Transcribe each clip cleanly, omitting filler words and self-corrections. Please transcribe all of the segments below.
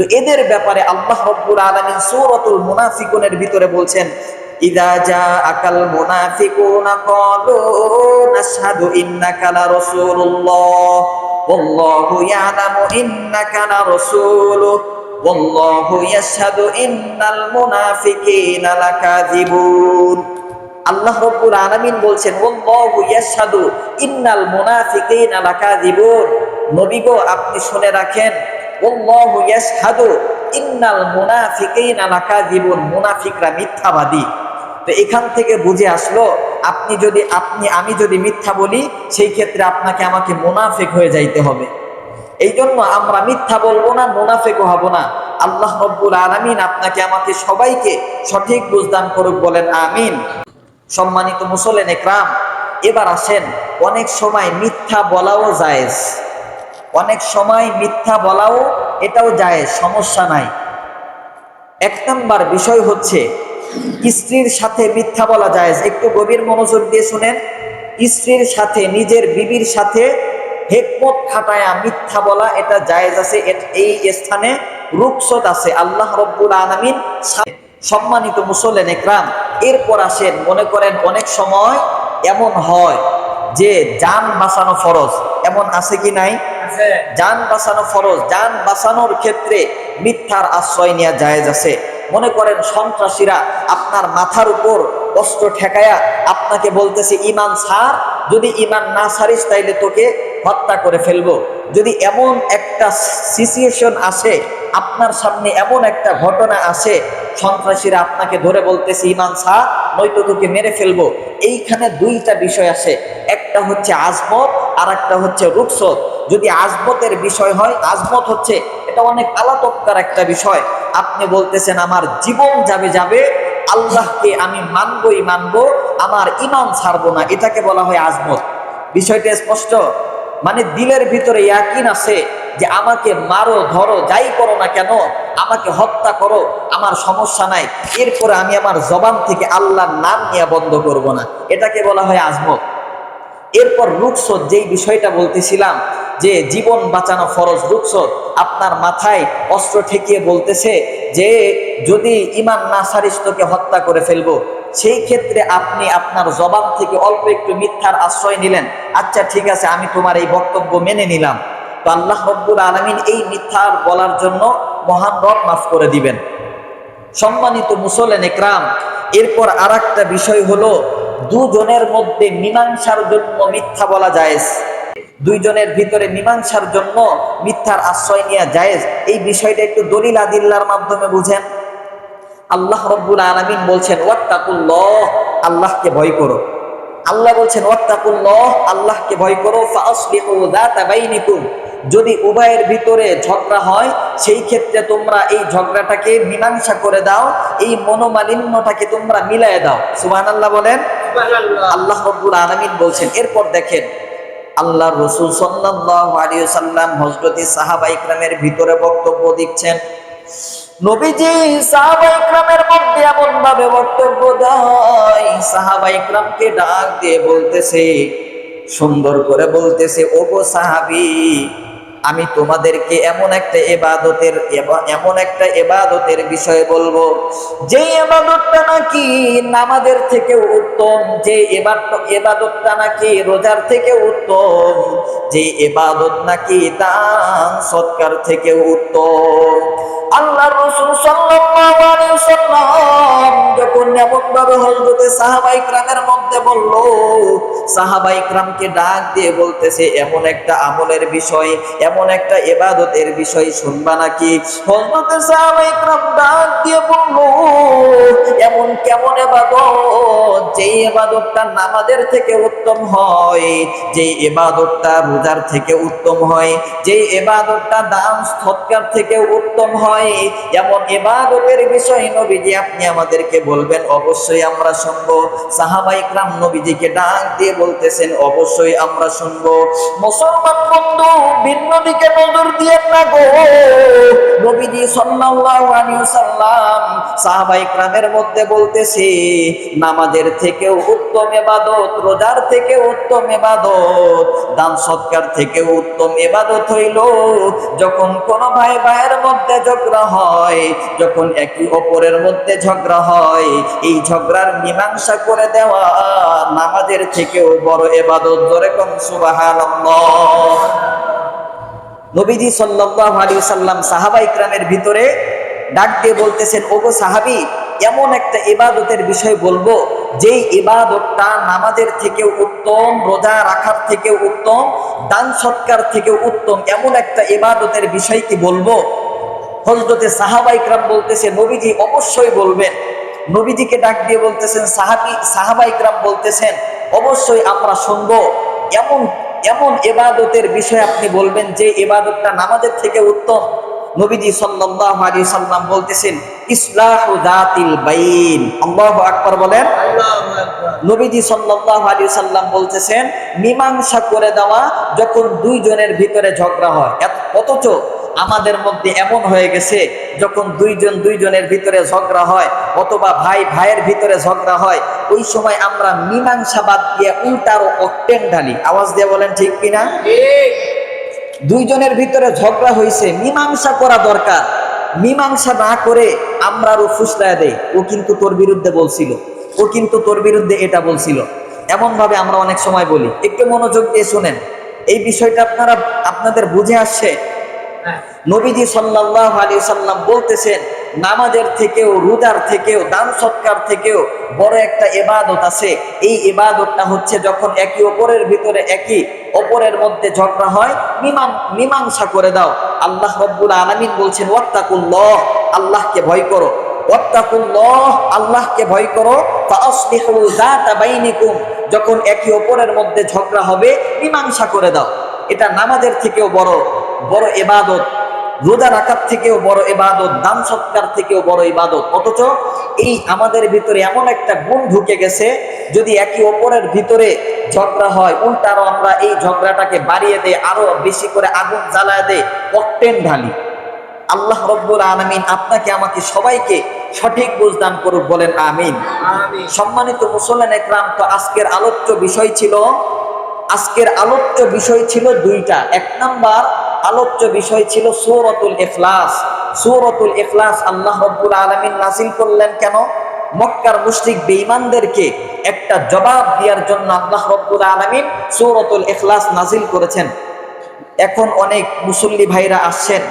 তো এদের ব্যাপারে আল্লাহ রাব্বুল আলামিন সূরাতুল মুনাফিকুনের ভিতরে বলছেন, ইযা জাআকাল মুনাফিকুনা ক্বালু নাশহাদু ইন্নাকা লারাসূলুল্লাহ ওয়াল্লাহু ইয়ালামু ইন্নাকা লারাসূলুহু ওয়াল্লাহু ইয়াশহাদু ইন্নাল মুনাফিকিনা লাকাযিবুন। আল্লাহ রাব্বুল আলামিন বলছেন, ওয়াল্লাহু ইয়াশহাদু ইন্নাল মুনাফিকিনা লাকাযিবুন। নবী গো, আপনি শুনে রাখেন, ওয়াল্লাহু ইয়াশহাদু ইন্নাল মুনাফিকিনা লাকাযিবুন, মুনাফিকরা মিথ্যাবাদী। তো এখান থেকে বুঝে আসলো, আমি যদি মিথ্যা বলি, সেই ক্ষেত্রে আপনাকে আমাকে মুনাফিক হয়ে যাইতে হবে। এই জন্য আমরা মিথ্যা বলবো না, মুনাফিকও হব না। আল্লাহ রাব্বুল আলামিন আপনাকে আমাকে সবাইকে সঠিক বুঝদান করুক, বলেন আমিন। সম্মানিত মুসল্লিন ইকরাম, এবার আসেন, অনেক সময় মিথ্যা বলাও জায়েজ, অনেক সময় মিথ্যা বলাও এটাও জায়েজ, সমস্যা নাই। এক নাম্বার বিষয় হচ্ছে স্ত্রীর সাথে মিথ্যা বলা জায়েজ। একটু গভীর মনোযোগ দিয়ে শুনেন। স্ত্রীর সাথে, নিজের বিবির সাথে হিকমত খাটায়া মিথ্যা বলা এটা জায়েজ আছে, এই স্থানে রুখসত আছে আল্লাহ রাব্বুল আলামিন। সম্মানিত মুসল্লিন ইকরাম, এরপর আসেন, মনে করেন অনেক সময় এমন হয় যে জান বাঁচানো ফরজ, এমন আছে কি নাই? জান বাঁচানো ফরজ, জান বাঁচানোর ক্ষেত্রে মিথ্যার আশ্রয় নেওয়া জায়েজ আছে। মনে করেন সন্ত্রাসীরা আপনার মাথার উপর অস্ত্র ঠেকায়া আপনাকে বলতেছে ঈমান ছাড়, যদি ঈমান না ছাড়িস তাইলে তোকে হত্যা করে ফেলবো। যদি এমন একটা সিচুয়েশন আসে, আপনার সামনে এমন একটা ঘটনা আসে, সন্ত্রাসীরা আপনাকে ধরে বলতেছে ঈমান ছাড় নয়তো তোকে মেরে ফেলবো, এইখানে দুইটা বিষয় আসে, একটা হচ্ছে আজমত আর একটা হচ্ছে রুখসত। যদি আজমতের বিষয় হয়, আজমত হচ্ছে এটা অনেক আলাদা একটা বিষয়, আপনি বলতেছেন আমার জীবন যাবে আল্লাহকে আমি মানবই মানবো, আমার ঈমান ছাড়বো না, এটাকে বলা হয় আজমত। বিষয়টা স্পষ্ট? মানে দিলের ভিতরে ইয়াকিন আছে যে আমাকে মারো, ধরো, যাই করো না কেন, আমাকে হত্যা করো, আমার সমস্যা নাই, এরপরে আমি আমার জবান থেকে আল্লাহর নাম নিয়ে বন্ধ করব না, এটাকে বলা হয় আজমত। এরপর রুখসত, যেই বিষয়টা বলতেছিলাম যে জীবন বাঁচানো ফরজ, রুখসত, আপনার মাথায় অস্ত্র ঠেকিয়ে বলতেছে যে যদি ঈমান না ছাড়িস তোকে হত্যা করে ফেলবো, সেই ক্ষেত্রে আপনি আপনার জবান থেকে অল্প একটু মিথ্যার আশ্রয় নিলেন, আচ্ছা ঠিক আছে আমি তোমার এই বক্তব্য মেনে নিলাম, তো আল্লাহ রাব্বুল আলামিন এই মিথ্যার বলার জন্য মহান রব মাফ করে দিবেন। সম্মানিত মুসল্লিন ইকরাম, এরপর আরেকটা বিষয় হলো দুজনের মধ্যে মীমাংসার জন্য মিথ্যা বলা জায়েজ, দুইজনের ভিতরে মীমাংসার জন্য মিথ্যার আশ্রয় নেওয়া জায়েজ। এই বিষয়টা একটু দলিল আদিল্লার মাধ্যমে বুঝেন। আল্লাহ রাব্বুল আলামিন বলছেন ওয়াত্তাকুল্লাহ, আল্লাহকে ভয় করো। আল্লাহ বলছেন ওয়াত্তাকুল্লাহ, আল্লাহকে ভয় করো, ফাসলিহু যাতা বাইনিকুম, যদি উভয়ের ভিতরে ঝগড়া হয় সেই ক্ষেত্রে তোমরা এই ঝগড়াটাকে মীমাংসা করে দাও, এই মনোমালিন্যটাকে তোমরা মিলায়ে দাও। সুবহানাল্লাহ বলেন। আল্লাহ রাব্বুল আলামিন বলছেন। এরপর দেখেন আল্লাহর রাসূল সাল্লাল্লাহু আলাইহি ওয়াসাল্লাম হযরতি সাহাবা ইকরামের ভিতরে বক্তব্য দিচ্ছেন। নবীজি সাহাবা ইকরামের মধ্যে এমন ভাবে বক্তব্য দেয়, সাহাবা ইকরামকে ডাক দিয়ে বলতেছে, সুন্দর করে বলতেছে, ওগো সাহাবী, আমি তোমাদেরকে এমন একটা ইবাদতের বিষয়ে বলবো, যে ইবাদতটা নাকি নামাজের থেকে উত্তম, যে ইবাদতটা নাকি রোজার থেকে উত্তম, যে ইবাদত নাকি দান সৎকার থেকে উত্তম। আল্লাহর রাসূল সাল্লাল্লাহু আলাইহি ওয়াসাল্লাম যখন এমনভাবে হযরতে সাহাবা ইকরামের মধ্যে বলল, সাহাবা ইকরামকে ডাক দিয়ে বলতেছে, এমন একটা আমলের বিষয়, এমন একটা ইবাদতের বিষয় শুনবা নাকি? হযরতে সাহাবা ইকরাম ডাক দিয়ে বলল, এমন কেমন ইবাদত, যে ইবাদতটা নামাজের থেকে উত্তম হয়, যে ইবাদতটা রোজার থেকে উত্তম হয়, যে ইবাদতটা দান সৎকার থেকে উত্তম হয়, এমন ইবাদতের বিষয় নবীজি আপনি আমাদেরকে বলবেন, অবশ্যই আমরা শুনবো। সাহাবা ইকরাম নবীজিকে ডাক দিয়ে বলতেছেন, অবশ্যই আমরা শুনবো। মুসলমান বন্ধু, ভিন্ন দিকে নজর দিয়েন না গো। নবীজি সাল্লাল্লাহু আলাইহি ওয়াসাল্লাম সাহাবায়ে কেরামের মধ্যে বলতেছে, নামাজের থেকেও উত্তম ইবাদত, রোজার থেকেও উত্তম ইবাদত, দান সৎকার থেকেও উত্তম ইবাদত হইল যখন কোন ভাই ভাইয়ের মধ্যে ঝগড়া হয়, যখন একে অপরের মধ্যে ঝগড়া হয়, এই ঝগড়ার মীমাংসা করে দেওয়া নামাজের থেকেও বড় ইবাদত। জোরে কোন সুবহানাল্লাহ। নবীজি সাল্লাল্লাহু আলাইহি ওয়াসাল্লাম সাহাবায়ে কেরামের ভিতরে ডাক দিয়ে বলতেছেন, ওগো সাহাবী, এমন একটা ইবাদতের বিষয় বলবো যেই ইবাদতটা নামাজের থেকেও উত্তম, রোজা রাখার থেকেও উত্তম, দান সৎকার থেকেও উত্তম, এমন একটা ইবাদতের বিষয় কি বলবো? হযরতে সাহাবায়ে কেরাম বলতেছে, নবীজি অবশ্যই বলবেন। নবীজিকে ডাক দিয়ে বলতেছেন, সাহাবায়ে কেরাম বলতেছেন, অবশ্যই আমরা শুনবো। এমন এমন ইবাদতের বিষয় আপনি বলবেন যে ইবাদতটা নামাজের থেকে উত্তম। নবীজি সাল্লাল্লাহু আলাইহি সাল্লাম বলতেছেন, ইসলাহু যাতিল বাইন। আল্লাহু আকবার বলেন। নবীজি সাল্লাল্লাহু আলাইহি সাল্লাম বলতেছেন, মীমাংসা করে দেওয়া যখন দুইজনের ভিতরে ঝগড়া হয়। অথচ আমাদের মধ্যে এমন হয়ে গেছে, যখন দুইজনের ভিতরে ঝগড়া হয় অথবা ভাই ভাইয়ের ভিতরে ঝগড়া হয়, ওই সময় আমরা মীমাংসা বাদ দিয়ে উল্টারও অকটেন ঢালি। আওয়াজ দিয়ে বলেন ঠিক কিনা? দুইজনের ভিতরে ঝগড়া হয়েছে, মীমাংসা করা দরকার, মীমাংসা না করে আমরা আরো ফুসলায় দেই, ও কিন্তু তোর বিরুদ্ধে বলছিল, ও কিন্তু তোর বিরুদ্ধে এটা বলছিল। এমন ভাবে আমরা অনেক সময় বলি। একটু মনোযোগ দিয়ে শুনেন, এই বিষয়টা আপনাদের বুঝে আসছে? নবীজি সাল্লাল্লাহু আলাইহি সাল্লাম বলতেছেন, নামাজের থেকেও, রোজার থেকেও, দান সৎকার থেকেও বড় একটা ইবাদত আছে। এই ইবাদতটা হচ্ছে যখন একে অপরের ভিতরে, একে অপরের মধ্যে ঝগড়া হয়, মীমাংসা করে দাও। আল্লাহ রাব্বুল আলামিন বলছেন, ওয়াত্তাকুল্লাহ, আল্লাহকে ভয় করো। ওয়াত্তাকুল্লাহ, আল্লাহকে ভয় করো। ফাআসলিহু যাতা বাইনিকুম, যখন একে অপরের মধ্যে ঝগড়া হবে মীমাংসা করে দাও। এটা নামাজের থেকেও বড় বড় ইবাদত, রোজা রাখার থেকেও বড় ইবাদত, দান সৎকার থেকেও বড় ইবাদত। অথচ এই আমাদের ভিতরে এমন একটা গুণ ঢুকে গেছে, যদি একে অপরের ভিতরে ঝগড়া হয়, উল্টারও আমরা এই ঝগড়াটাকে বাড়িয়ে দেই, আরো বেশি করে আগুন জ্বালায় দেই, অকটেন ঢালি। আল্লাহ রাব্বুল আলামিন আপনাকে আমাকে সবাইকে সঠিক বুঝ দান করুক, বলেন আমিন। সম্মানিত মুসল্লিয়ান ইকরাম, তো আজকের আলোচ্য বিষয় ছিল দুইটা। এক নাম্বার আলোচ্য বিষয় ছিল সূরাতুল ইখলাস। সূরাতুল ইখলাস আল্লাহ রাব্বুল আলামিন নাযিল করলেন কেন? মক্কার মুশরিক বেঈমানদেরকে একটা জবাব দেওয়ার জন্য আল্লাহ রাব্বুল আলামিন সূরাতুল ইখলাস নাযিল করেছেন। এখন অনেক মুসল্লি ভাইরা আসছেন,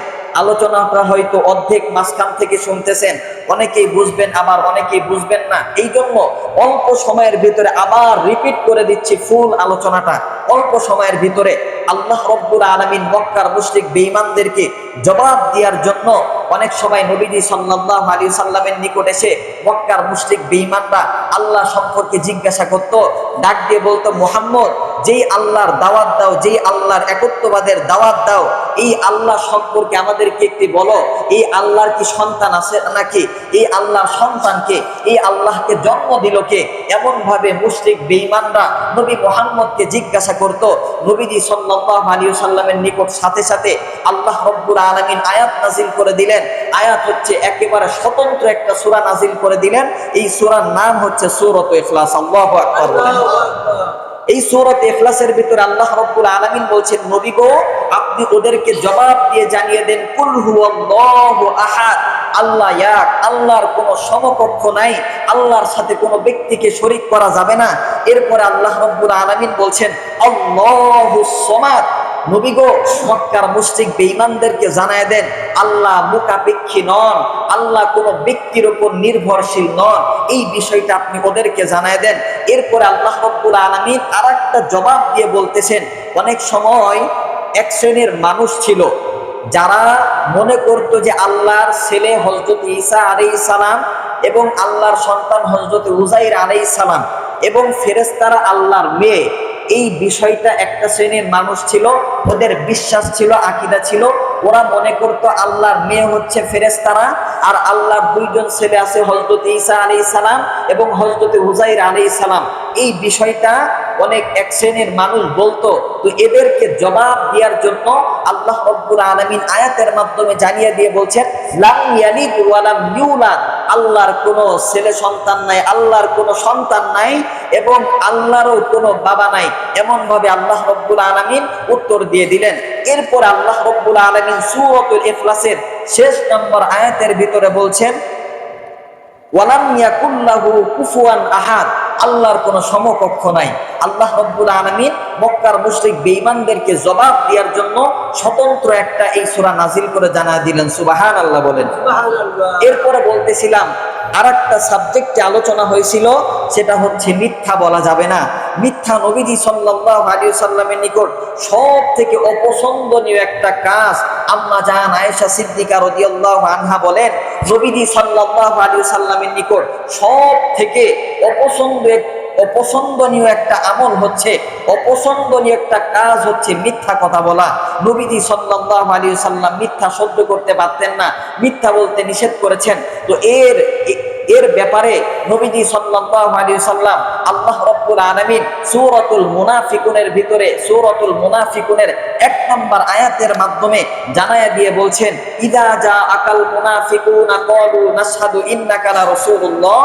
আলোচনা আপনারা হয়তো অর্ধেক মাঝখান থেকে শুনতেছেন, অনেকেই বুঝবেন আবার অনেকেই বুঝবেন না। এই জন্য অল্প সময়ের ভিতরে আবার রিপিট করে দিচ্ছি ফুল আলোচনাটা। অল্প সময়ের ভিতরে আল্লাহ রাব্বুল আলামিন মক্কার মুশরিক বেঈমানদেরকে জবাব দেওয়ার জন্য অনেক সময় নবীজি সাল্লাল্লাহু আলাইহি সাল্লামের নিকট এসে মক্কার মুশরিক বেঈমানরা আল্লাহ সম্পর্কে জিজ্ঞাসা করত, ডাক দিয়ে বলতো, মুহাম্মদ, যেই আল্লাহর দাওয়াত দাও, যেই আল্লাহর একত্ববাদের দাওয়াত দাও, এই আল্লাহ সম্পর্কে আমাদেরকে একটি বলো। এই আল্লাহর কি সন্তান আছে নাকি? এই আল্লাহর সন্তানকে, এই আল্লাহকে জন্ম দিল কে? এমন ভাবে মুশরিক বেঈমানরা নবী মুহাম্মদকে জিজ্ঞাসা করত। নবীজি সাল্লাল্লাহু আলাইহি সাল্লামের নিকট সাথে সাথে আল্লাহ রাব্বুল আলামিন আয়াত নাযিল করে দিলেন। আয়াত হচ্ছে একেবারে স্বতন্ত্র একটা সূরা নাযিল করে দিলেন। এই সূরার নাম হচ্ছে সূরাতুল ইখলাস। আল্লাহু আকবার বলেন। এই সূরাতুল ইখলাসের ভিতরে আল্লাহ রাব্বুল আলামিন বলছেন, নবী গো, আপনি ওদেরকে জবাব দিয়ে জানিয়ে দেন, কুল হুয়াল্লাহু আহাদ, আল্লাহ এক, আল্লাহর কোনো সমকক্ষ নাই, আল্লাহর সাথে কোনো ব্যক্তিকে শরীক করা যাবে না। এরপরে আল্লাহ রাব্বুল আলামিন বলছেন, আল্লাহুস সামাদ। নবী গো, মক্কার মুশরিক বেঈমানদেরকে জানায় দেন, আল্লাহ মুখাপেক্ষী নন, আল্লাহ কোনো ব্যক্তির উপর নির্ভরশীল নন। এই বিষয়টা আপনি ওদেরকে জানায় দেন। এরপরে আল্লাহ রাব্বুল আলামিন আরেকটা জবাব দিয়ে বলতেছেন, অনেক সময় এক শ্রেণীর মানুষ ছিল যারা মনে করত যে আল্লাহর ছেলে হযরত ঈসা আলাইহিস সালাম এবং আল্লাহর সন্তান হযরত উযাইর আলাইহিস সালাম এবং ফেরেশতারা আল্লাহর মেয়ে। এই বিষয়টা একটা শ্রেণীর মানুষ ছিল, ওদের বিশ্বাস ছিল, আকীদা ছিল। ওরা মনে করত আল্লাহর মেয়ে হচ্ছে ফেরেশতারা, আর আল্লাহর দুইজন ছেলে আছে, হযরত ঈসা আলাইহিস সালাম এবং হযরত উযাইর আলাইহিস সালাম। এই বিষয়টা অনেক এক শ্রেণীর মানুষ বলতো, তো এদেরকে জবাব দেওয়ার জন্য আল্লাহ রাব্বুল আলামিন আয়াতের মাধ্যমে জানিয়ে দিয়ে বলছেন, লাম ইয়ালিদ ওয়া লাম ইউলাদ, আল্লাহর কোনো ছেলে সন্তান নাই, আল্লাহর কোনো সন্তান নাই এবং আল্লাহরও কোনো বাবা নাই। এমন ভাবে আল্লাহ রাব্বুল আলামিন উত্তর দিয়ে দিলেন। এরপর আল্লাহ রাব্বুল আলামিন সূরাতুল ইখলাসের শেষ নম্বর আয়াতের ভিতরে বলছেন, ওয়ালাম ইয়াকুল লাহু কুফুয়ান আহাদ, আল্লাহর কোনো সমকক্ষ নাই। আল্লাহ রাব্বুল আলামিন মক্কার মুশরিক বেঈমানদেরকে জবাব দেওয়ার জন্য স্বতন্ত্র একটা এই সূরা নাজিল করে জানায় দিলেন। সুবহানাল্লাহ বলেন। এরপরে বলতেছিলাম আরেকটা সাবজেক্টে আলোচনা হয়েছিল, সেটা হচ্ছে মিথ্যা বলা যাবে না। মিথ্যা নবীজি সাল্লাল্লাহু আলাইহি সাল্লামের নিকট সব থেকে অপছন্দনীয় একটা কাজ। আম্মা জান আয়েশা সিদ্দিকা রাদিয়াল্লাহু আনহা বলেন, নবীজি সাল্লাল্লাহু আলাইহি সাল্লামের নিকট সব থেকে অপছন্দনীয় একটা আমল হচ্ছে, অপছন্দনীয় একটা কাজ হচ্ছে মিথ্যা কথা বলা। নবীজি সাল্লাল্লাহু আলাইহি সাল্লাম মিথ্যা সহ্য করতে পারতেন না, মিথ্যা বলতে নিষেধ করেছেন। তো এর ব্যাপারে নবীজি সাল্লাল্লাহু আলাইহি সাল্লাম আল্লাহ রাব্বুল আলামিন সূরাতুল মুনাফিকুনের ভিতরে সূরাতুল মুনাফিকুনের 1 নম্বর আয়াতের মাধ্যমে জানায়া দিয়ে বলছেন, ইদা জা আকাল মুনাফিকুনা ক্বালু নাশহাদু ইন্নাকা লা রাসূলুল্লাহ,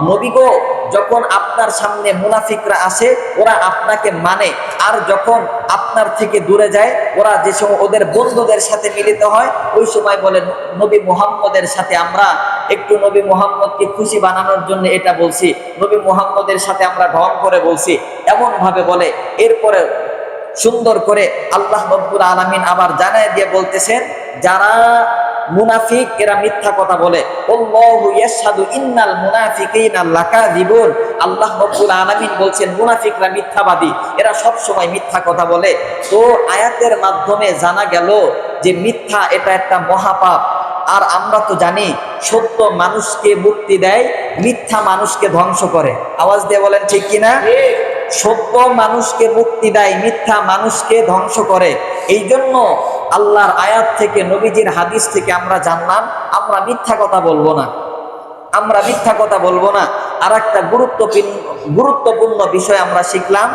নবী গো, যখন আপনার সামনে মুনাফিকরা আসে ওরা আপনাকে মানে, আর যখন আপনার থেকে দূরে যায় ওরা যে সময় ওদের বন্ধুদের সাথে মিলিত হয় ওই সময় বলে নবী মুহাম্মদের সাথে আমরা একটু নবী মুহাম্মদকে খুশি বানানোর জন্য এটা বলছি, নবী মুহাম্মদের সাথে আমরা ঢং করে বলছি, এমন ভাবে বলে। এরপরে সুন্দর করে আল্লাহ রাব্বুল আলামিন আবার জানায় দিয়ে বলতেছেন, যারা মুনাফিক এরা মিথ্যা কথা বলে, আল্লাহু ইয়াশহাদু ইন্নাল মুনাফিকিনা লাকাযিবুন, আল্লাহ রাব্বুল আলামিন বলছেন মুনাফিকরা মিথ্যাবাদী, এরা সব সময় মিথ্যা কথা বলে। তো আয়াতের মাধ্যমে জানা গেল যে মিথ্যা এটা একটা মহাপাপ। আর আমরা তো জানি সত্য মানুষকে মুক্তি দেয়, মিথ্যা মানুষকে ধ্বংস করে। আওয়াজ দিয়ে বলেন ঠিক কিনা? সত্য মানুষকে মুক্তি দেয়, মিথ্যা মানুষকে ধ্বংস করে। এই জন্য আল্লাহর আয়াত থেকে নবীজির হাদিস থেকে আমরা জানলাম আমরা মিথ্যা কথা বলবো না, আমরা মিথ্যা কথা বলবো না। আর একটা গুরুত্বপূর্ণ বিষয় আমরা শিখলাম,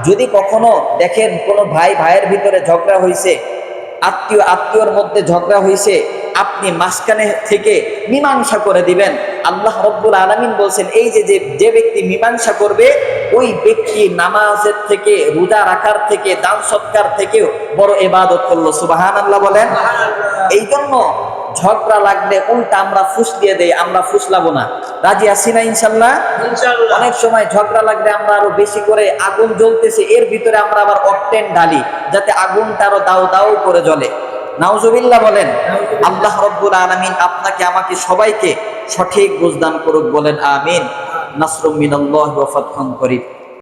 যদি কখনো দেখেন কোনো ভাই ভাইয়ের ভিতরে ঝগড়া হয়েছে, আত্মীয়র মধ্যে ঝগড়া হয়েছে, আপনি মাঝখানে থেকে মীমাংসা করে দিবেন। আল্লাহ রাব্বুল আলামিন বলছেন, এই যে ব্যক্তি মীমাংসা করবে ওই ব্যক্তি নামাজের থেকে, রোজা রাখার থেকে, দান সৎকার থেকেও বড় ইবাদত করলো। সুবহানাল্লাহ বলেন। এই জন্য ঝগড়া লাগলে উল্টা আমরা ফুস দিয়ে দেই, আমরা ফুসলাবো না। রাজি আছি না ইনশাল্লাহ? অনেক সময় ঝগড়া লাগলে আমরা আরো বেশি করে, আগুন জ্বলতেছে এর ভিতরে আমরা আবার অকটেন ঢালি যাতে আগুনটা আরো দাউ দাউ করে জ্বলে। নাউজুবিল্লাহ বলেন। আল্লাহ রাব্বুল আলামিন আপনাকে আমাকে সবাইকে সঠিক বুঝদান করুক, বলেন আমিন। নাসরুম মিনাল্লাহি ওয়া ফাতহুন করিব।